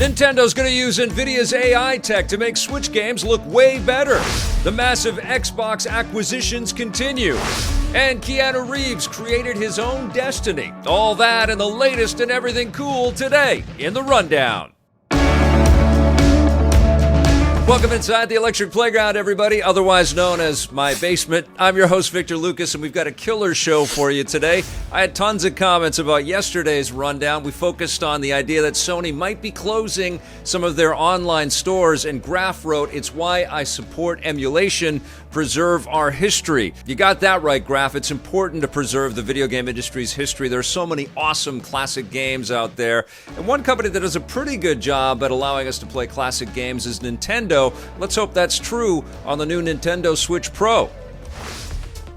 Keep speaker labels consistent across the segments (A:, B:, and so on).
A: Nintendo's going to use NVIDIA's AI tech to make Switch games look way better. The massive Xbox acquisitions continue. And Keanu Reeves created his own destiny. All that and the latest and everything cool today in the Rundown. Welcome inside the Electric Playground, everybody, otherwise known as my basement. I'm your host, Victor Lucas, and we've got a killer show for you today. I had tons of comments about yesterday's rundown. We focused on the idea that Sony might be closing some of their online stores, and Graf wrote, "It's why I support emulation. Preserve our history." You got that right, Graf. It's important to preserve the video game industry's history. There are so many awesome classic games out there, and one company that does a pretty good job at allowing us to play classic games is Nintendo. Let's hope that's true on the new Nintendo Switch Pro.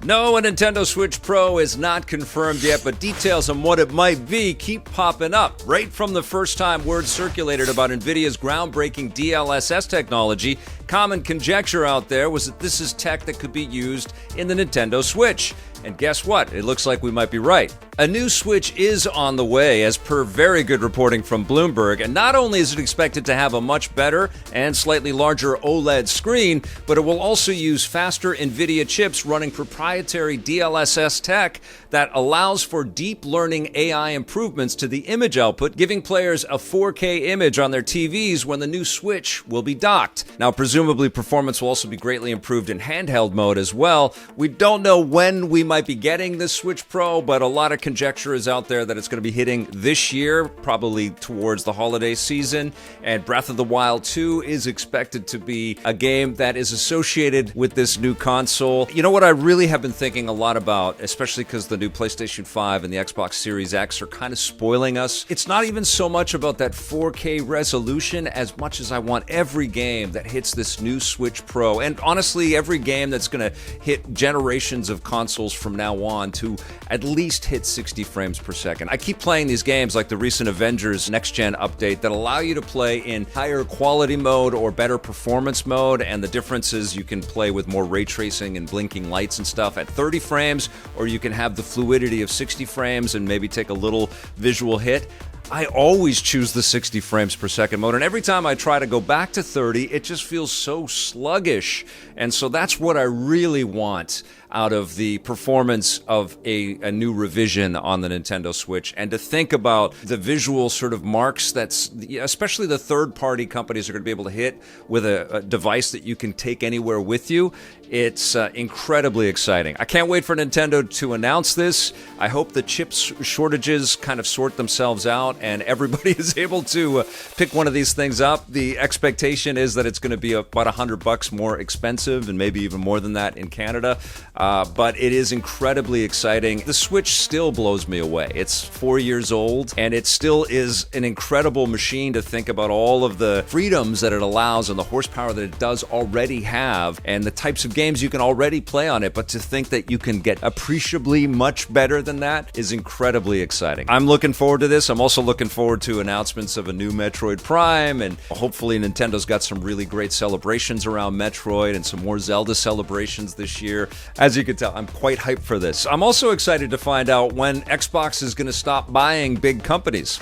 A: No, a Nintendo Switch Pro is not confirmed yet, but details on what it might be keep popping up. Right from the first time word circulated about NVIDIA's groundbreaking DLSS technology, common conjecture out there was that this is tech that could be used in the Nintendo Switch. And guess what? It looks like we might be right. A new Switch is on the way, as per very good reporting from Bloomberg, and not only is it expected to have a much better and slightly larger OLED screen, but it will also use faster NVIDIA chips running proprietary DLSS tech that allows for deep learning AI improvements to the image output, giving players a 4K image on their TVs when the new Switch will be docked. Now, presumably performance will also be greatly improved in handheld mode as well. We don't know when we might be getting this Switch Pro, but a lot of conjecture is out there that it's going to be hitting this year, probably towards the holiday season. And Breath of the Wild 2 is expected to be a game that is associated with this new console. You know what I really have been thinking a lot about, especially because the new PlayStation 5 and the Xbox Series X are kind of spoiling us? It's not even so much about that 4K resolution as much as I want every game that hits this new Switch Pro, and honestly, every game that's going to hit generations of consoles from now on, to at least hit 60 frames per second. I keep playing these games like the recent Avengers Next Gen update that allow you to play in higher quality mode or better performance mode, and the difference is you can play with more ray tracing and blinking lights and stuff at 30 frames, or you can have the fluidity of 60 frames and maybe take a little visual hit. I always choose the 60 frames per second mode, and every time I try to go back to 30, it just feels so sluggish. And so that's what I really want out of the performance of a new revision on the Nintendo Switch, and to think about the visual sort of marks that's, especially the third-party companies are going to be able to hit with a device that you can take anywhere with you. It's incredibly exciting. I can't wait for Nintendo to announce this. I hope the chip shortages kind of sort themselves out and everybody is able to pick one of these things up. The expectation is that it's going to be about $100 more expensive, and maybe even more than that in Canada. But it is incredibly exciting. The Switch still blows me away. It's 4 years old, and it still is an incredible machine to think about all of the freedoms that it allows and the horsepower that it does already have, and the types of games you can already play on it. But to think that you can get appreciably much better than that is incredibly exciting. I'm looking forward to this. I'm also looking forward to announcements of a new Metroid Prime, and hopefully Nintendo's got some really great celebrations around Metroid and some more Zelda celebrations this year. As you can tell, I'm quite hyped for this. I'm also excited to find out when Xbox is going to stop buying big companies.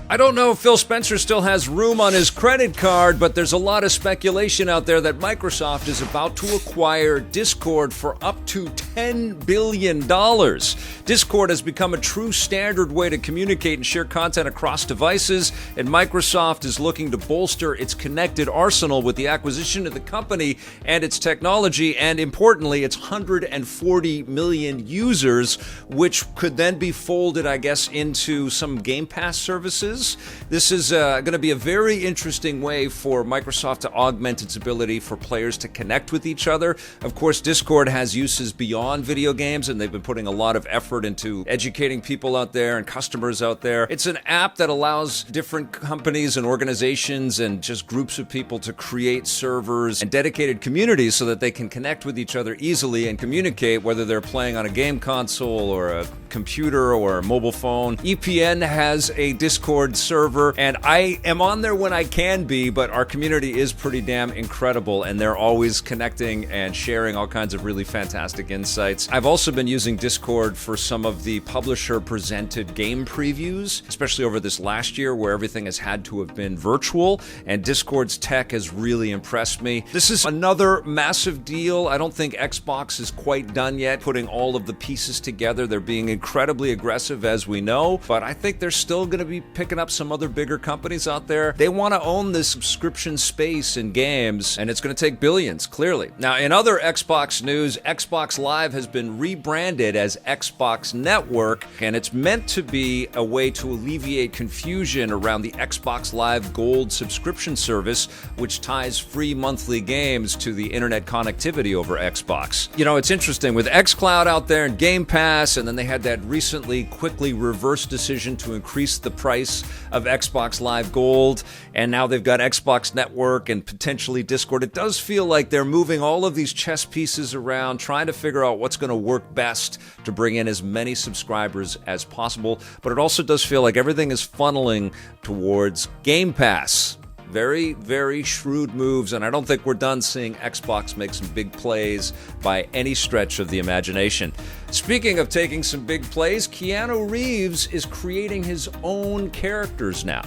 A: I don't know if Phil Spencer still has room on his credit card, but there's a lot of speculation out there that Microsoft is about to acquire Discord for up to $10 billion. Discord has become a true standard way to communicate and share content across devices, and Microsoft is looking to bolster its connected arsenal with the acquisition of the company and its technology, and importantly, its 140 million users, which could then be folded, I guess, into some Game Pass services. This is going to be a very interesting way for Microsoft to augment its ability for players to connect with each other. Of course, Discord has uses beyond video games, and they've been putting a lot of effort into educating people out there and customers out there. It's an app that allows different companies and organizations and just groups of people to create servers and dedicated communities so that they can connect with each other easily and communicate, whether they're playing on a game console or a computer or a mobile phone. EPN has a Discord Discord server, and I am on there when I can be, but our community is pretty damn incredible, and they're always connecting and sharing all kinds of really fantastic insights. I've also been using Discord for some of the publisher-presented game previews, especially over this last year where everything has had to have been virtual, and Discord's tech has really impressed me. This is another massive deal. I don't think Xbox is quite done yet putting all of the pieces together. They're being incredibly aggressive, as we know, but I think they're still going to be picking up some other bigger companies out there. They want to own this subscription space in games, and it's going to take billions, clearly. Now, in other Xbox news, Xbox Live has been rebranded as Xbox Network, and it's meant to be a way to alleviate confusion around the Xbox Live Gold subscription service, which ties free monthly games to the internet connectivity over Xbox. You know, it's interesting with xCloud out there and Game Pass, and then they had that recently quickly reversed decision to increase the price of Xbox Live Gold, and now they've got Xbox Network and potentially Discord. It does feel like they're moving all of these chess pieces around, trying to figure out what's going to work best to bring in as many subscribers as possible, but it also does feel like everything is funneling towards Game Pass. Very, very shrewd moves, and I don't think we're done seeing Xbox make some big plays by any stretch of the imagination. Speaking of taking some big plays, Keanu Reeves is creating his own characters now.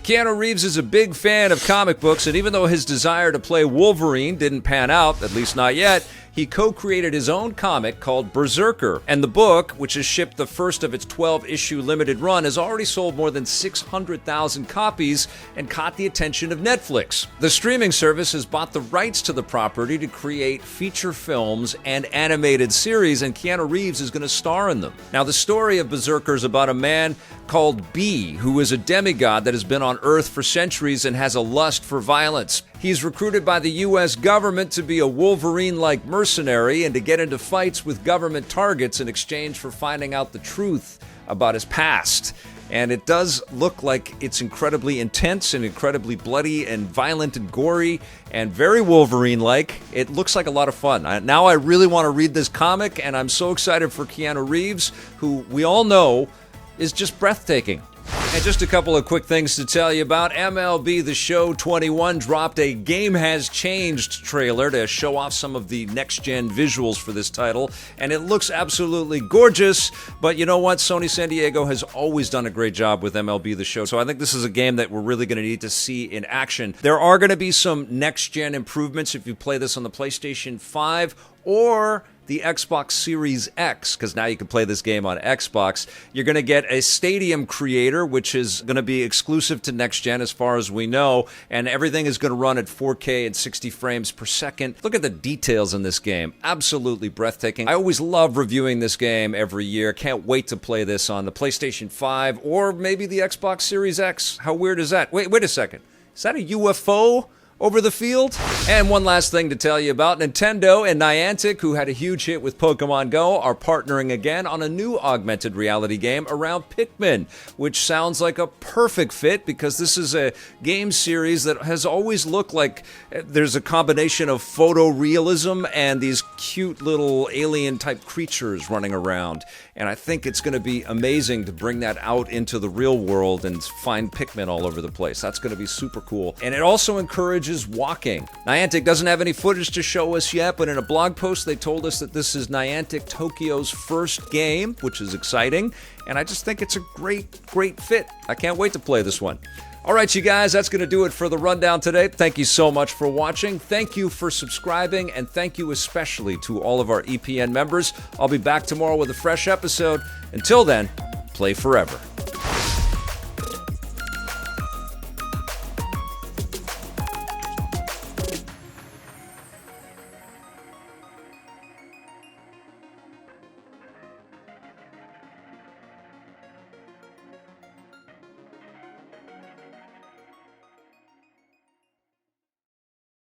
A: Keanu Reeves is a big fan of comic books, and even though his desire to play Wolverine didn't pan out, at least not yet, he co-created his own comic called Berserker. And the book, which has shipped the first of its 12-issue limited run, has already sold more than 600,000 copies and caught the attention of Netflix. The streaming service has bought the rights to the property to create feature films and animated series, and Keanu Reeves is going to star in them. Now, the story of Berserker is about a man called B, who is a demigod that has been on Earth for centuries and has a lust for violence. He's recruited by the U.S. government to be a Wolverine-like mercenary and to get into fights with government targets in exchange for finding out the truth about his past. And it does look like it's incredibly intense and incredibly bloody and violent and gory and very Wolverine-like. It looks like a lot of fun. Now I really want to read this comic, and I'm so excited for Keanu Reeves, who we all know is just breathtaking. And just a couple of quick things to tell you about. MLB The Show 21 dropped a Game Has Changed trailer to show off some of the next-gen visuals for this title, and it looks absolutely gorgeous, but you know what? Sony San Diego has always done a great job with MLB The Show, so I think this is a game that we're really going to need to see in action. There are going to be some next-gen improvements if you play this on the PlayStation 5 or the Xbox Series X, because now you can play this game on Xbox. You're going to get a stadium creator, which is going to be exclusive to next gen as far as we know, and everything is going to run at 4K and 60 frames per second. Look at the details in this game. Absolutely breathtaking. I always love reviewing this game every year. Can't wait to play this on the PlayStation 5 or maybe the Xbox Series X. How weird is that? Wait a second. Is that a UFO over the field? And one last thing to tell you about. Nintendo and Niantic, who had a huge hit with Pokemon Go, are partnering again on a new augmented reality game around Pikmin, which sounds like a perfect fit because this is a game series that has always looked like there's a combination of photorealism and these cute little alien-type creatures running around. And I think it's going to be amazing to bring that out into the real world and find Pikmin all over the place. That's going to be super cool. And it also encourages walking. Niantic doesn't have any footage to show us yet, but in a blog post they told us that this is Niantic Tokyo's first game, which is exciting, and I just think it's a great fit. I can't wait to play this one. All right, you guys, that's going to do it for the rundown today. Thank you so much for watching. Thank you for subscribing, and thank you especially to all of our EPN members. I'll be back tomorrow with a fresh episode. Until then, play forever.